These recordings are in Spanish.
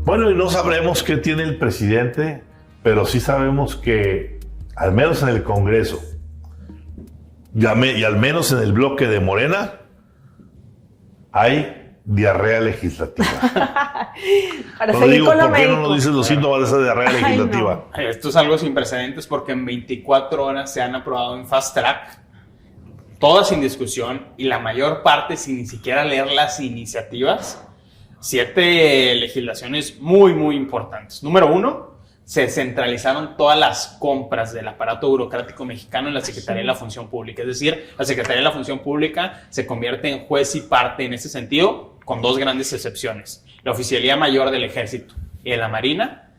Bueno, y no sabremos qué tiene el presidente, pero sí sabemos que, al menos en el Congreso, y al menos en el bloque de Morena, hay diarrea legislativa. Para Lo seguir digo, con lo ¿por qué no médico? nos dices los síntomas de esa diarrea legislativa? No. Esto es algo sin precedentes porque en 24 horas se han aprobado en fast track, todas sin discusión y la mayor parte sin ni siquiera leer las iniciativas, 7 legislaciones muy, muy importantes. Número 1, se centralizaron todas las compras del aparato burocrático mexicano en la Secretaría de la Función Pública. Es decir, la Secretaría de la Función Pública se convierte en juez y parte en ese sentido, con 2 grandes excepciones. La Oficialía Mayor del Ejército y de la Marina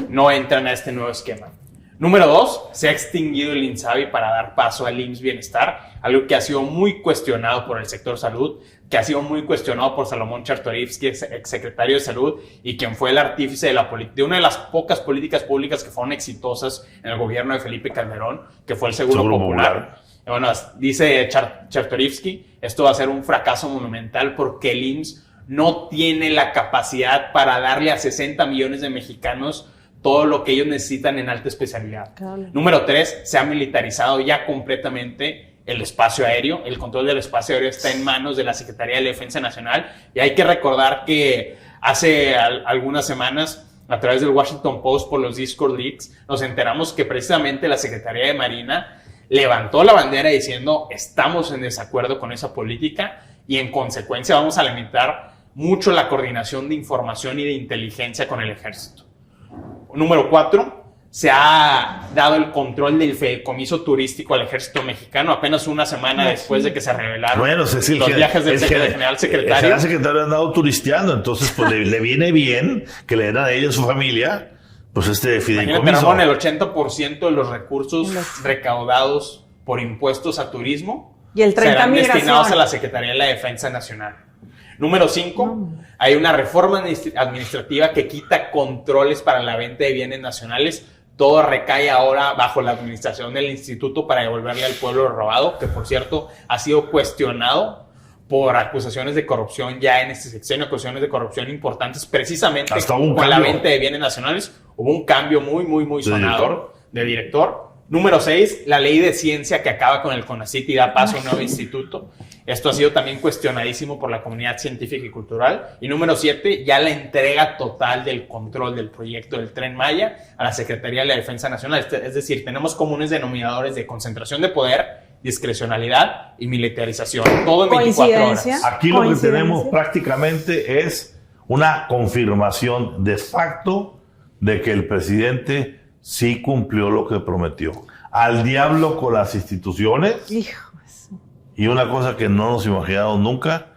no entran a este nuevo esquema. Número 2, se ha extinguido el INSABI para dar paso al IMSS Bienestar, algo que ha sido muy cuestionado por el sector salud, que ha sido muy cuestionado por Salomón Chertorivsky, exsecretario de Salud, y quien fue el artífice de una de las pocas políticas públicas que fueron exitosas en el gobierno de Felipe Calderón, que fue el Seguro Popular. Bueno, dice Chertorivsky, esto va a ser un fracaso monumental porque el IMSS no tiene la capacidad para darle a 60 millones de mexicanos todo lo que ellos necesitan en alta especialidad. Claro. Número 3, se ha militarizado ya completamente el espacio aéreo. El control del espacio aéreo está en manos de la Secretaría de Defensa Nacional. Y hay que recordar que hace algunas semanas, a través del Washington Post por los Discord Leaks, nos enteramos que precisamente la Secretaría de Marina levantó la bandera diciendo estamos en desacuerdo con esa política y en consecuencia vamos a limitar mucho la coordinación de información y de inteligencia con el ejército. Número 4, se ha dado el control del fideicomiso turístico al ejército mexicano apenas una semana después de que se revelaron los viajes del general secretario. El secretario ha andado turisteando, entonces pues le viene bien que le den a ella y a su familia pues este fideicomiso. Ramón, el 80% de los recursos recaudados por impuestos a turismo y el 30% serán destinados a la Secretaría de la Defensa Nacional. Número 5, hay una reforma administrativa que quita controles para la venta de bienes nacionales. Todo recae ahora bajo la administración del instituto para devolverle al pueblo lo robado, que por cierto ha sido cuestionado por acusaciones de corrupción ya en este sexenio, acusaciones de corrupción importantes precisamente con la venta de bienes nacionales. Hubo un cambio muy sonado de director. Número 6, la ley de ciencia que acaba con el CONACYT y da paso a un nuevo instituto. Esto ha sido también cuestionadísimo por la comunidad científica y cultural. Y número 7, ya la entrega total del control del proyecto del Tren Maya a la Secretaría de la Defensa Nacional. Es decir, tenemos comunes denominadores de concentración de poder, discrecionalidad y militarización. Todo en 24 horas. Aquí lo que tenemos prácticamente es una confirmación de facto de que el presidente sí cumplió lo que prometió. Al diablo con las instituciones. Y una cosa que no nos imaginamos nunca,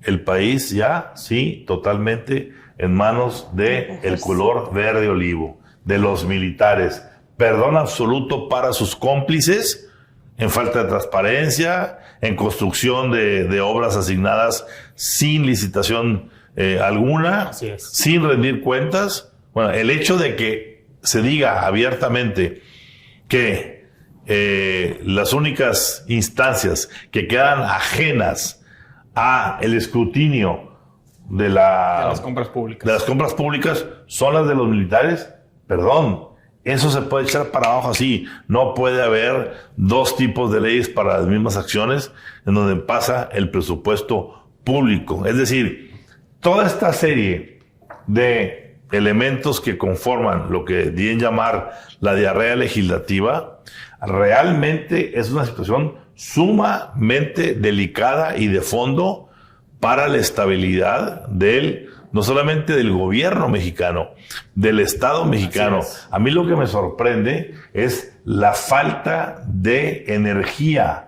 el país ya, sí, totalmente en manos del color verde olivo, de los militares. Perdón absoluto para sus cómplices en falta de transparencia, en construcción de obras asignadas sin licitación alguna, sin rendir cuentas. Bueno, el hecho de que se diga abiertamente que las únicas instancias que quedan ajenas a el escrutinio de las compras públicas son las de los militares, perdón, eso se puede echar para abajo así. No puede haber 2 tipos de leyes para las mismas acciones en donde pasa el presupuesto público. Es decir, toda esta serie de elementos que conforman lo que deben llamar la diarrea legislativa, realmente es una situación sumamente delicada y de fondo para la estabilidad no solamente del gobierno mexicano, del Estado mexicano. A mí lo que me sorprende es la falta de energía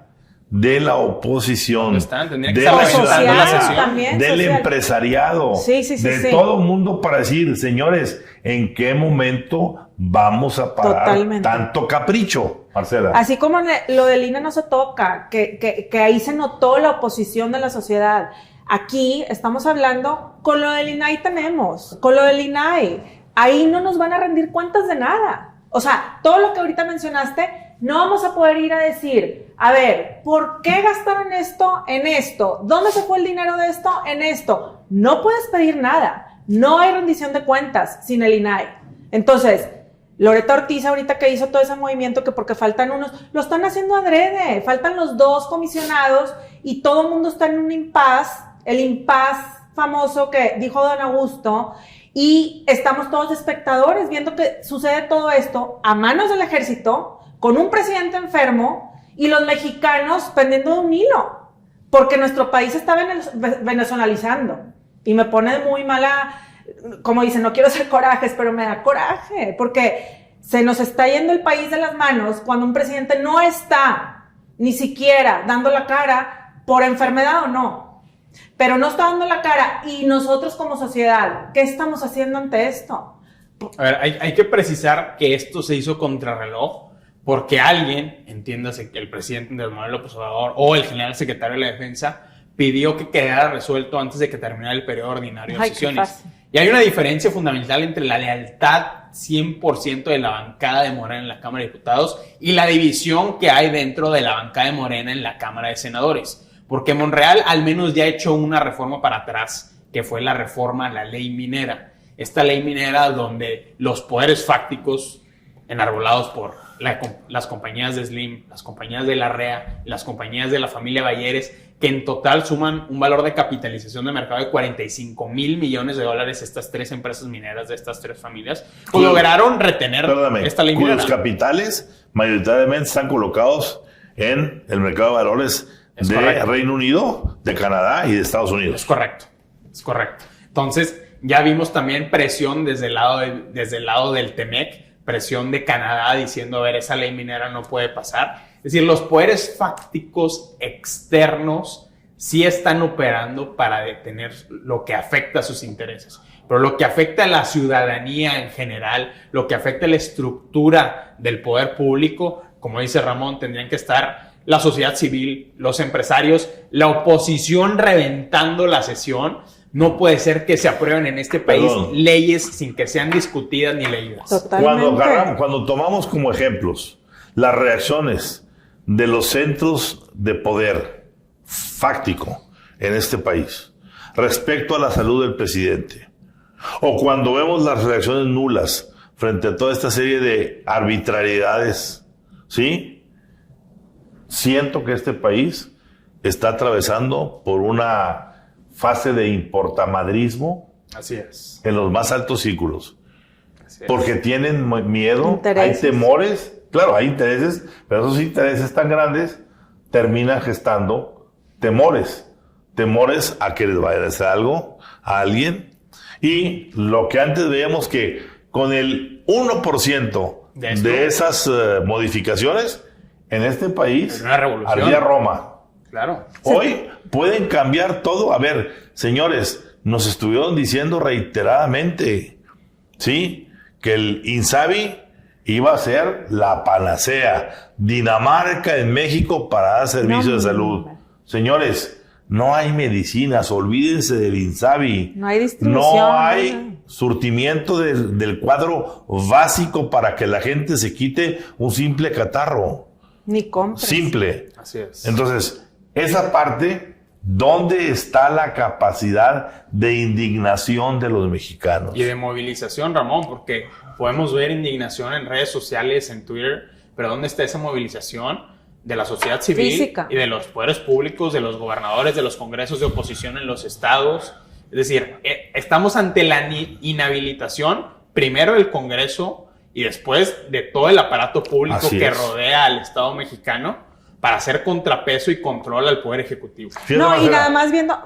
de la oposición, de la ciudadanía, del empresariado, de todo el mundo para decir, señores, ¿en qué momento vamos a parar tanto capricho, Marcela? Así como lo del INE no se toca, que ahí se notó la oposición de la sociedad. Aquí estamos hablando, con lo del INAI con lo del INAI, ahí no nos van a rendir cuentas de nada. O sea, todo lo que ahorita mencionaste, no vamos a poder ir a decir, a ver, ¿por qué gastaron esto en esto? ¿Dónde se fue el dinero de esto en esto? No puedes pedir nada. No hay rendición de cuentas sin el INAI. Entonces, Loreto Ortiz ahorita que hizo todo ese movimiento que porque faltan unos, lo están haciendo adrede, faltan los 2 comisionados y todo el mundo está en un impas, el impas famoso que dijo don Augusto, y estamos todos espectadores viendo que sucede todo esto a manos del ejército, con un presidente enfermo y los mexicanos pendiendo de un hilo, porque nuestro país está venezolalizando y me pone muy mala, como dicen, no quiero hacer corajes, pero me da coraje, porque se nos está yendo el país de las manos cuando un presidente no está ni siquiera dando la cara por enfermedad o no, pero no está dando la cara. Y nosotros como sociedad, ¿qué estamos haciendo ante esto? A ver, hay que precisar que esto se hizo contrarreloj porque alguien, entiéndase que el presidente Andrés Manuel López Obrador o el general secretario de la Defensa, pidió que quedara resuelto antes de que terminara el periodo ordinario de sesiones. Y hay una diferencia fundamental entre la lealtad 100% de la bancada de Morena en la Cámara de Diputados y la división que hay dentro de la bancada de Morena en la Cámara de Senadores. Porque Monreal al menos ya ha hecho una reforma para atrás, que fue la reforma a la ley minera. Esta ley minera donde los poderes fácticos enarbolados por las compañías de Slim, las compañías de la REA, las compañías de la familia Bayeres, que en total suman un valor de capitalización de mercado de $45 mil millones, estas 3 empresas mineras de estas 3 familias, pues lograron retener esta ley minera. Cuyos capitales mayoritariamente están colocados en el mercado de valores de Reino Unido, de Canadá y de Estados Unidos. Es correcto. Entonces, ya vimos también presión desde el lado del TEMEC, presión de Canadá diciendo, a ver, esa ley minera no puede pasar. Es decir, los poderes fácticos externos sí están operando para detener lo que afecta a sus intereses. Pero lo que afecta a la ciudadanía en general, lo que afecta a la estructura del poder público, como dice Ramón, tendrían que estar la sociedad civil, los empresarios, la oposición reventando la sesión. No puede ser que se aprueben en este país leyes sin que sean discutidas ni leídas. Totalmente. Cuando tomamos como ejemplos las reacciones de los centros de poder fáctico en este país respecto a la salud del presidente, o cuando vemos las reacciones nulas frente a toda esta serie de arbitrariedades, ¿sí? Siento que este país está atravesando por una fase de importamadrismo. Así es. En los más altos círculos. Porque tienen miedo, intereses. Hay temores, claro, hay intereses, pero esos intereses tan grandes terminan gestando temores a que les vaya a hacer algo a alguien. Y lo que antes veíamos que con el 1% de esas modificaciones, en este país ardía Roma. Claro. Hoy pueden cambiar todo. A ver, señores, nos estuvieron diciendo reiteradamente, ¿sí?, que el INSABI iba a ser la panacea, Dinamarca en México para dar servicio de salud. Señores, no hay medicinas, olvídense del INSABI. No hay distribución. No hay surtimiento del cuadro básico para que la gente se quite un simple catarro. Ni compres. Simple. Así es. Entonces, esa parte, ¿dónde está la capacidad de indignación de los mexicanos? Y de movilización, Ramón, porque podemos ver indignación en redes sociales, en Twitter, pero ¿dónde está esa movilización de la sociedad civil física y de los poderes públicos, de los gobernadores, de los congresos de oposición en los estados? Es decir, estamos ante la inhabilitación, primero del Congreso y después de todo el aparato público que rodea al Estado mexicano, para hacer contrapeso y control al Poder Ejecutivo. No, y nada más viendo...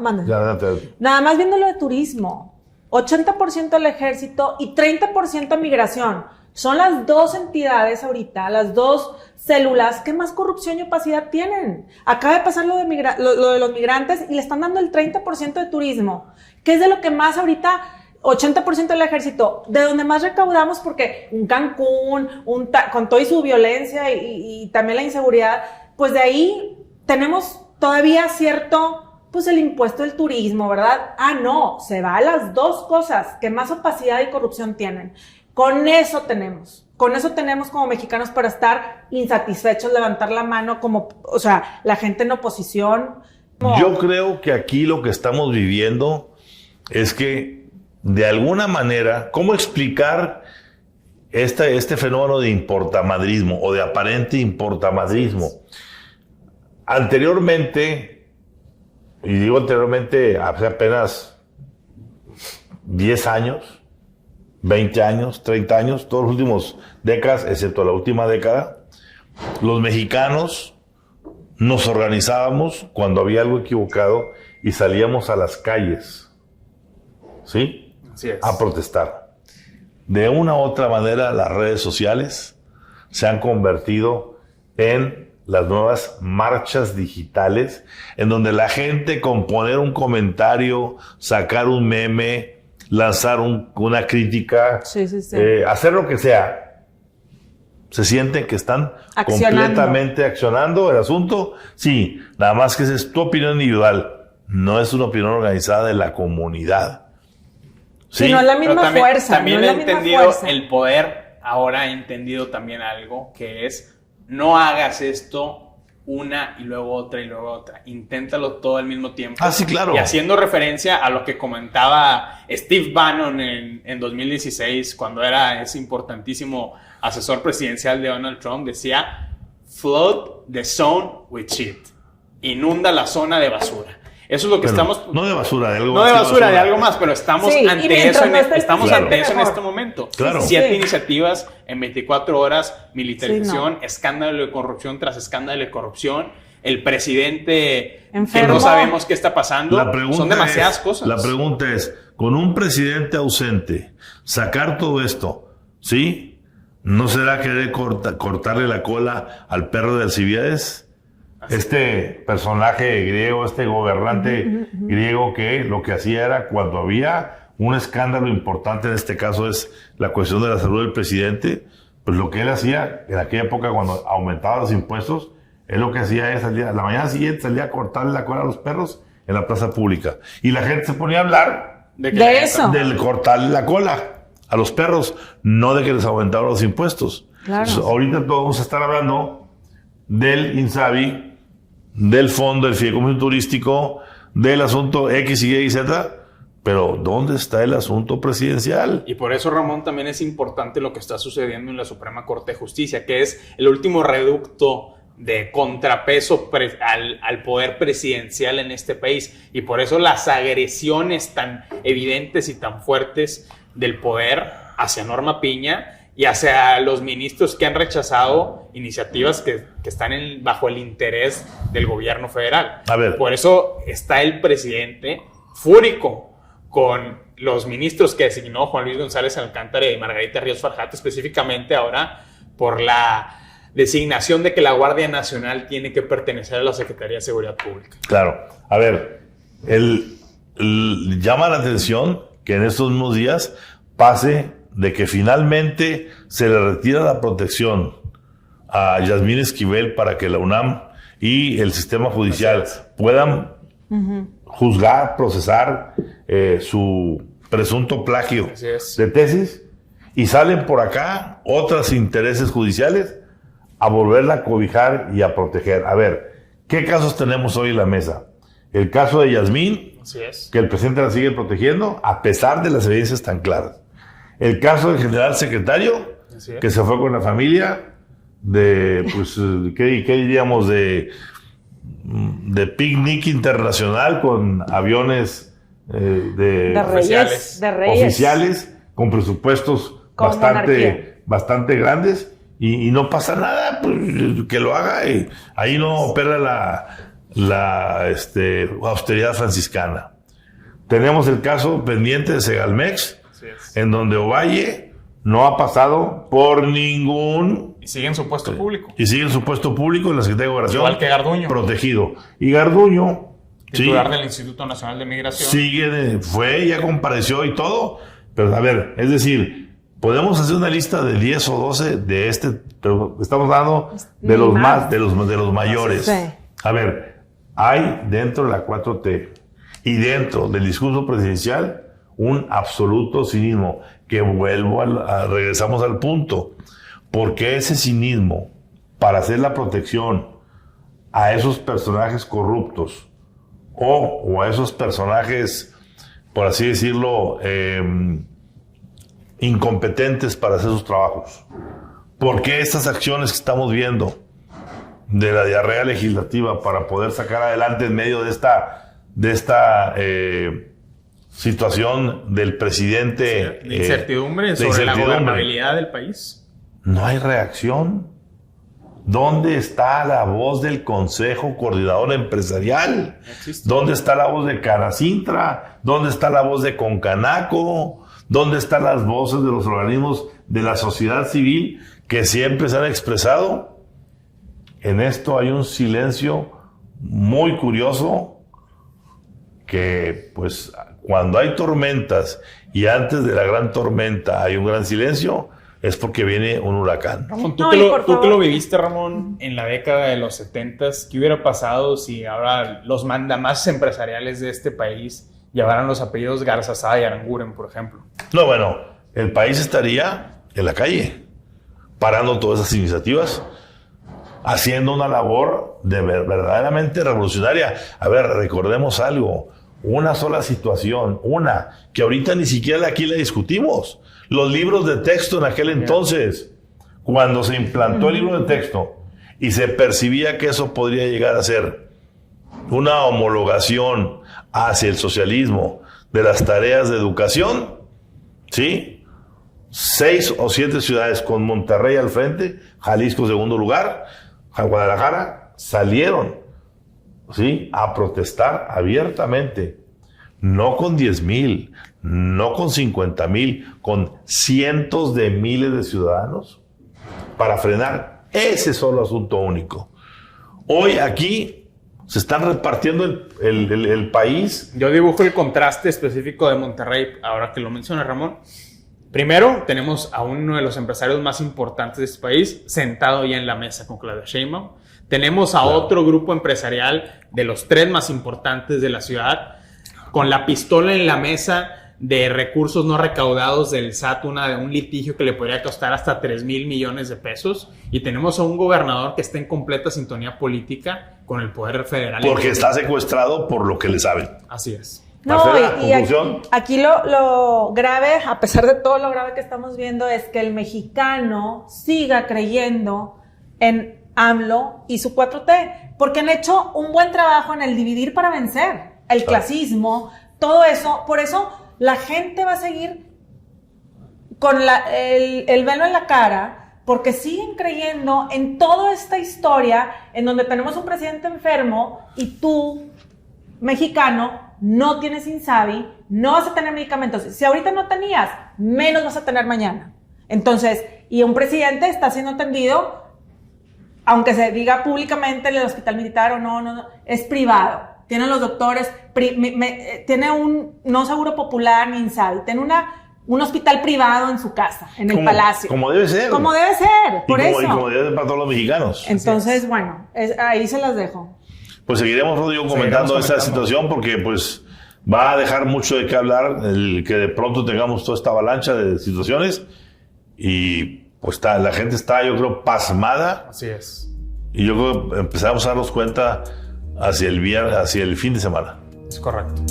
Nada más viendo lo de turismo. 80% del ejército y 30% migración. Son las 2 entidades ahorita, las 2 células que más corrupción y opacidad tienen. Acaba de pasar lo de los migrantes y le están dando el 30% de turismo, que es de lo que más ahorita... 80% del ejército, de donde más recaudamos, porque un Cancún, con toda y su violencia y también la inseguridad, pues de ahí tenemos todavía cierto, pues el impuesto del turismo, ¿verdad? No, se va a las 2 cosas que más opacidad y corrupción tienen. Con eso tenemos como mexicanos para estar insatisfechos, levantar la mano la gente en oposición. Yo creo que aquí lo que estamos viviendo es que de alguna manera, ¿cómo explicar este fenómeno de importamadrismo o de aparente importamadrismo? Anteriormente, y digo anteriormente, hace apenas 10 años, 20 años, 30 años, todas las últimas décadas, excepto la última década, los mexicanos nos organizábamos cuando había algo equivocado y salíamos a las calles, ¿sí? Así es. A protestar. De una u otra manera, las redes sociales se han convertido en las nuevas marchas digitales, en donde la gente con poner un comentario, sacar un meme, lanzar una crítica, Sí, sí, sí. hacer lo que sea, se sienten que están Accionando. completamente accionando el asunto. Sí, nada más que esa es tu opinión individual, no es una opinión organizada de la comunidad. Sí, no es la Pero misma fuerza. También no es he la misma entendido fuerza. el poder, ahora he entendido también algo, que es no hagas esto una y luego otra y luego otra. Inténtalo todo al mismo tiempo. Ah, sí, claro. Y haciendo referencia a lo que comentaba Steve Bannon en 2016, cuando era ese importantísimo asesor presidencial de Donald Trump, decía, flood the zone with shit. Inunda la zona de basura. Eso es lo que Pero estamos... no de basura, de algo No más. de que basura, de algo más, pero estamos Sí, y ante mientras eso, no esté estamos Claro. ante eso en mejor. este momento. Claro. 7 Sí. iniciativas en 24 horas, militarización, Sí, no. escándalo de corrupción tras escándalo de corrupción, el presidente que Enfermo. no sabemos qué está pasando. La pregunta Son demasiadas es, cosas. La pregunta es, con un presidente ausente, sacar todo esto, ¿sí? ¿No será querer cortarle la cola al perro de Alcibiades? Este personaje griego, este gobernante griego que lo que hacía era cuando había un escándalo importante, en este caso es la cuestión de la salud del presidente, pues lo que él hacía en aquella época cuando aumentaba los impuestos, él lo que hacía es la mañana siguiente salía a cortarle la cola a los perros en la plaza pública. Y la gente se ponía a hablar De eso. del cortarle la cola a los perros, no de que les aumentaron los impuestos. Claro. Entonces, ahorita todos vamos a estar hablando del INSABI, del fondo del fideicomiso turístico, del asunto X, Y y Z, pero ¿dónde está el asunto presidencial? Y por eso, Ramón, también es importante lo que está sucediendo en la Suprema Corte de Justicia, que es el último reducto de contrapeso al poder presidencial en este país. Y por eso las agresiones tan evidentes y tan fuertes del poder hacia Norma Piña y hacia los ministros que han rechazado iniciativas que están bajo el interés del gobierno federal. A ver. Por eso está el presidente fúrico con los ministros que designó Juan Luis González Alcántara y Margarita Ríos Farjat, específicamente ahora por la designación de que la Guardia Nacional tiene que pertenecer a la Secretaría de Seguridad Pública. Claro, a ver, llama la atención que en estos mismos días pase de que finalmente se le retira la protección a Yasmín Esquivel para que la UNAM y el sistema judicial puedan juzgar, procesar su presunto plagio Así es. de tesis, y salen por acá otros intereses judiciales a volverla a cobijar y a proteger. A ver, ¿qué casos tenemos hoy en la mesa? El caso de Yasmín, Así es. que el presidente la sigue protegiendo a pesar de las evidencias tan claras. El caso del general secretario, Así es. que se fue con la familia de, pues, ¿qué diríamos? De picnic internacional con aviones De oficiales. Reyes. De Reyes. oficiales, con presupuestos Con bastante grandes, y no pasa nada, pues, que lo haga, y ahí no opera la austeridad franciscana. Tenemos el caso pendiente de Segalmex, Así es. en donde Ovalle no ha pasado por ningún... Y sigue en su puesto público. Y sigue en su puesto público en la Secretaría de Gobernación. Igual que Garduño. Protegido. Y Garduño... Titular sí, del Instituto Nacional de Migración. fue, ya compareció y todo. Pero a ver, es decir, podemos hacer una lista de 10 o 12 de pero estamos hablando de los más, de los mayores. Sí. A ver, hay dentro de la 4T y dentro del discurso presidencial un absoluto cinismo, que regresamos al punto. Porque ese cinismo, para hacer la protección a esos personajes corruptos o a esos personajes por así decirlo, incompetentes para hacer sus trabajos. ¿Por qué estas acciones que estamos viendo de la diarrea legislativa para poder sacar adelante en medio de esta situación del presidente? De incertidumbre sobre la gobernabilidad del país. No hay reacción. ¿Dónde está la voz del Consejo Coordinador Empresarial? ¿Dónde está la voz de Canacintra? ¿Dónde está la voz de Concanaco? ¿Dónde están las voces de los organismos de la sociedad civil que siempre se han expresado? En esto hay un silencio muy curioso que, pues, cuando hay tormentas y antes de la gran tormenta hay un gran silencio, es porque viene un huracán. Ramón, tú que lo viviste, Ramón, en la década de los 70s, ¿qué hubiera pasado si ahora los mandamases empresariales de este país llevaran los apellidos Garzazada y Aranguren, por ejemplo? No, bueno, el país estaría en la calle, parando todas esas iniciativas, haciendo una labor verdaderamente revolucionaria. A ver, recordemos algo, una sola situación, que ahorita ni siquiera aquí la discutimos. Los libros de texto en aquel entonces, cuando se implantó el libro de texto y se percibía que eso podría llegar a ser una homologación hacia el socialismo de las tareas de educación, ¿sí? 6 o 7 ciudades con Monterrey al frente, Jalisco segundo lugar, Guadalajara, salieron, ¿sí?, a protestar abiertamente. No con 10,000, no con 50,000, con cientos de miles de ciudadanos para frenar ese solo asunto único. Hoy aquí se están repartiendo el país. Yo dibujo el contraste específico de Monterrey, ahora que lo menciona Ramón. Primero, tenemos a uno de los empresarios más importantes de este país sentado ya en la mesa con Claudia Sheinbaum. Tenemos a otro grupo empresarial de los 3 más importantes de la ciudad, con la pistola en la mesa de recursos no recaudados del SAT, un litigio que le podría costar hasta 3,000 millones de pesos. Y tenemos a un gobernador que está en completa sintonía política con el poder federal. Porque está secuestrado por lo que le saben. Así es. No, y aquí lo grave, a pesar de todo lo grave que estamos viendo, es que el mexicano siga creyendo en AMLO y su 4T, porque han hecho un buen trabajo en el dividir para vencer. El clasismo, todo eso. Por eso la gente va a seguir con el velo en la cara, porque siguen creyendo en toda esta historia en donde tenemos un presidente enfermo y tú, mexicano, no tienes Insabi, no vas a tener medicamentos. Si ahorita no tenías, menos vas a tener mañana. Entonces, y un presidente está siendo atendido, aunque se diga públicamente en el hospital militar o no, es privado. Tienen los doctores, tiene un no seguro popular ni Insabi, tiene un hospital privado en su casa, en el palacio. Como debe ser. Como debe ser, por eso. Y como debe ser para todos los mexicanos. Entonces, bueno, ahí se las dejo. Pues seguiremos, Rodrigo, comentando esta situación porque pues va a dejar mucho de qué hablar, el que de pronto tengamos toda esta avalancha de situaciones y pues la gente está, yo creo, pasmada. Así es. Y yo creo que empezamos a darnos cuenta hacia el fin de semana. Es correcto.